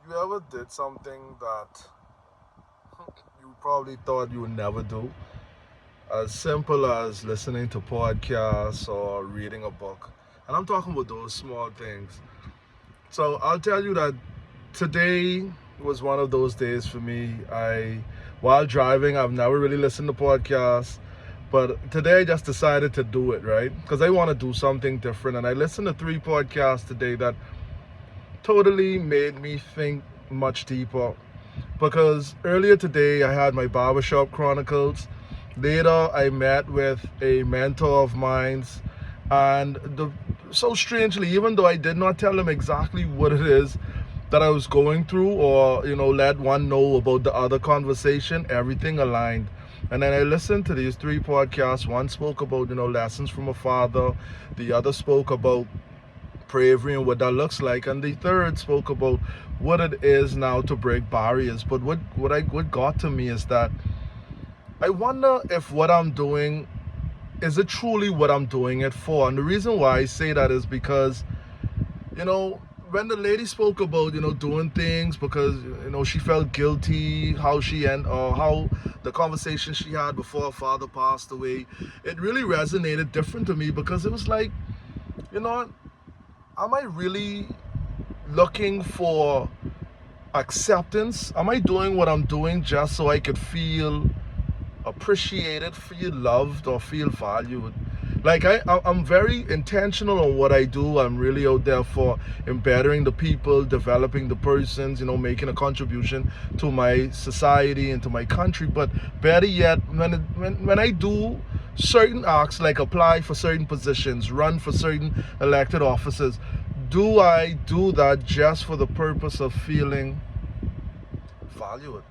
You ever did something that you probably thought you would never do? As simple as listening to podcasts or reading a book. And I'm talking about those small things. So I'll tell you that today was one of those days for me. While driving, I've never really listened to podcasts, but today I just decided to do it, right? Because I want to do something different. And I listened to three podcasts today that totally made me think much deeper. Because earlier today I had my barbershop chronicles. Later I met with a mentor of mine's, and so strangely, even though I did not tell him exactly what it is that I was going through, or let one know about the other conversation, everything aligned. And then I listened to these three podcasts. One spoke about lessons from a father. The other spoke about bravery and what that looks like, and the third spoke about what it is now to break barriers. But what got to me is that I wonder if what I'm doing is it truly what I'm doing it for. And the reason why I say that is because you know when the lady spoke about doing things because she felt guilty, how she and or how the conversation she had before her father passed away, it really resonated different to me, because it was like, you know am I really looking for acceptance? Am I doing what I'm doing just so I could feel appreciated, feel loved, or feel valued? Like I'm very intentional on what I do. I'm really out there for embedding the people, developing the persons, making a contribution to my society and to my country. But better yet, when I do certain acts, like apply for certain positions, run for certain elected offices, do I do that just for the purpose of feeling valued?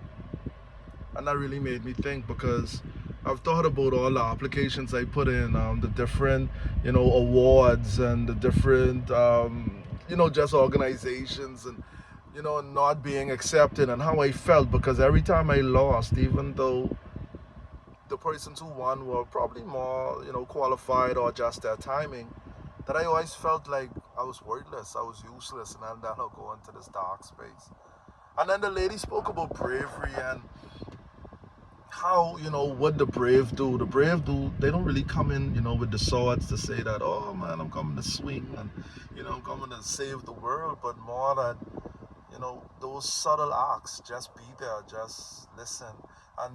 And that really made me think, because I've thought about all the applications I put in, the different, awards, and the different, just organizations, and not being accepted, and how I felt, because every time I lost, even though the persons who won were probably more, qualified, or just their timing, that I always felt like I was worthless, I was useless, and then I'll go into this dark space. And then the lady spoke about bravery, and how what the brave do. The brave do, they don't really come in with the swords to say that, oh man, I'm coming to swing, and I'm coming to save the world, but more that those subtle acts, just be there, just listen. And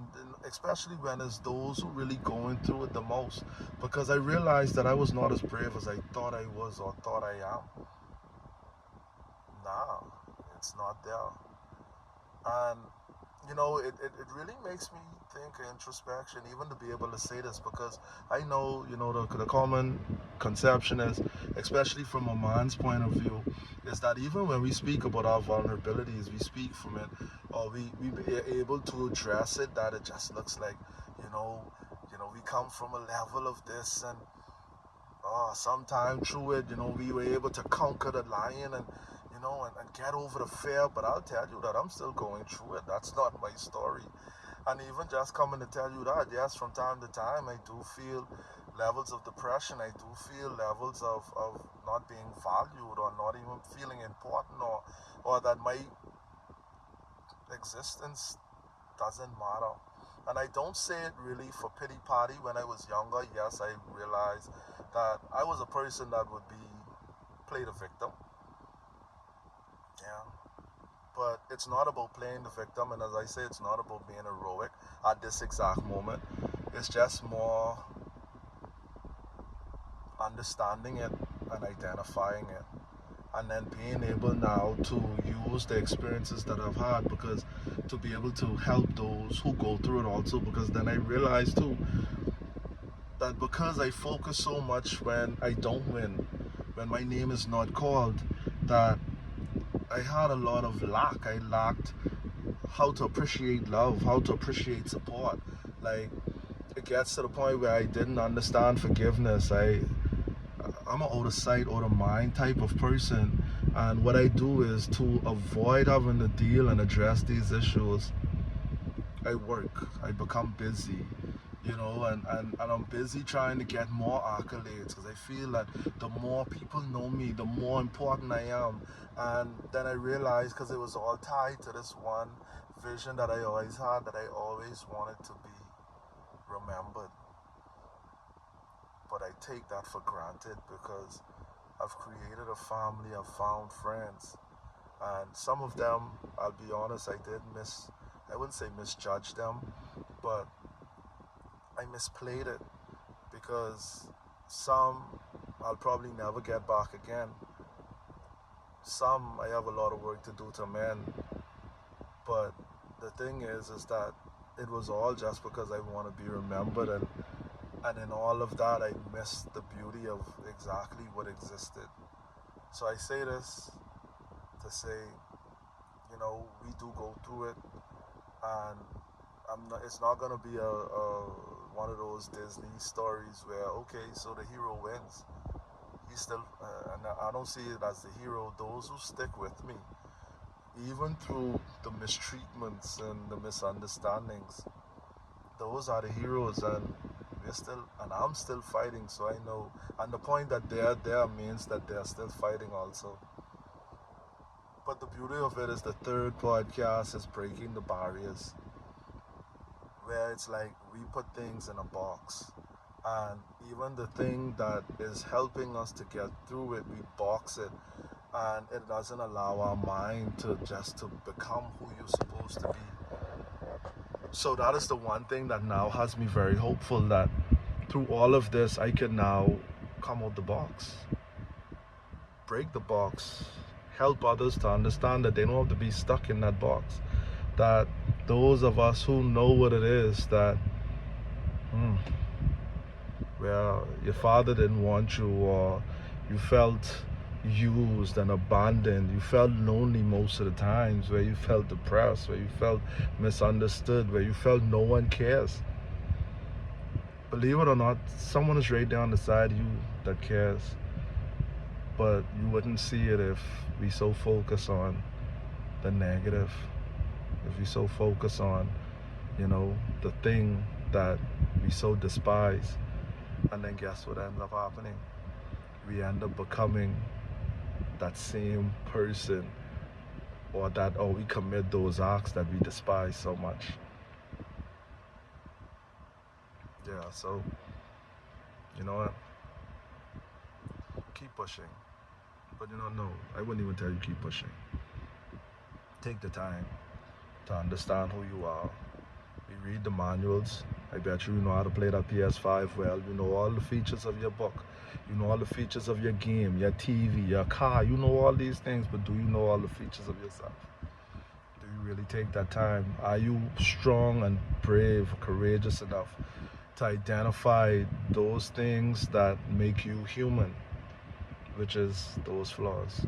especially when it's those who really going through it the most, because I realized that I was not as brave as I thought I was, or thought I am. Nah, it's not there. And it really makes me think of introspection, even to be able to say this, because I know the common conception is, especially from a man's point of view, is that even when we speak about our vulnerabilities, we speak from it, or we are able to address it, that it just looks like you know we come from a level of this, and sometime through it, we were able to conquer the lion, and and get over the fear. But I'll tell you that I'm still going through it. That's not my story. And even just coming to tell you that, yes, from time to time I do feel levels of depression. I do feel levels of not being valued, or not even feeling important, or that my existence doesn't matter. And I don't say it really for pity party. When I was younger, yes, I realized that I was a person that would be play the victim. Yeah. But it's not about playing the victim, and as I say, it's not about being heroic at this exact moment. It's just more understanding it and identifying it, and then being able now to use the experiences that I've had, because to be able to help those who go through it also. Because then I realized too that because I focus so much when I don't win, when my name is not called, that I had a lot of lack. I lacked how to appreciate love, how to appreciate support. Like, it gets to the point where I didn't understand forgiveness. I'm an out of sight, out of mind type of person. And what I do is, to avoid having to deal and address these issues, I work, I become busy. and I'm busy trying to get more accolades because I feel that the more people know me, the more important I am. And then I realized, because it was all tied to this one vision that I always had, that I always wanted to be remembered. But I take that for granted because I've created a family, I've found friends, and some of them, I'll be honest, I wouldn't say misjudge them, but I misplayed it because some I'll probably never get back again. Some I have a lot of work to do to mend. But the thing is that it was all just because I want to be remembered, and in all of that I missed the beauty of exactly what existed. So I say this to say, we do go through it, and it's not gonna be a one of those Disney stories where, okay, so the hero wins. He's still, and I don't see it as the hero. Those who stick with me, even through the mistreatments and the misunderstandings, those are the heroes, and I'm still fighting. So I know, and the point that they're there means that they're still fighting also. But the beauty of it is the third podcast is breaking the barriers, where it's like we put things in a box, and even the thing that is helping us to get through it, we box it, and it doesn't allow our mind to become who you're supposed to be. So that is the one thing that now has me very hopeful that through all of this I can now come out the box, break the box, help others to understand that they don't have to be stuck in that box, that those of us who know what it is, that where your father didn't want you, or you felt used and abandoned, you felt lonely most of the times, where you felt depressed, where you felt misunderstood, where you felt no one cares. Believe it or not, someone is right there on the side of you that cares, but you wouldn't see it if we so focus on the negative, if we so focus on, the thing that we so despise. And then guess what ends up happening? We end up becoming that same person, or we commit those acts that we despise so much. Yeah, so, you know what? Keep pushing. But no, I wouldn't even tell you keep pushing. Take the time to understand who you are. We read the manuals. I bet you know how to play that PS5 well. You know all the features of your book. You know all the features of your game, your TV, your car. You know all these things, but do you know all the features of yourself? Do you really take that time? Are you strong and brave, courageous enough to identify those things that make you human, which is those flaws?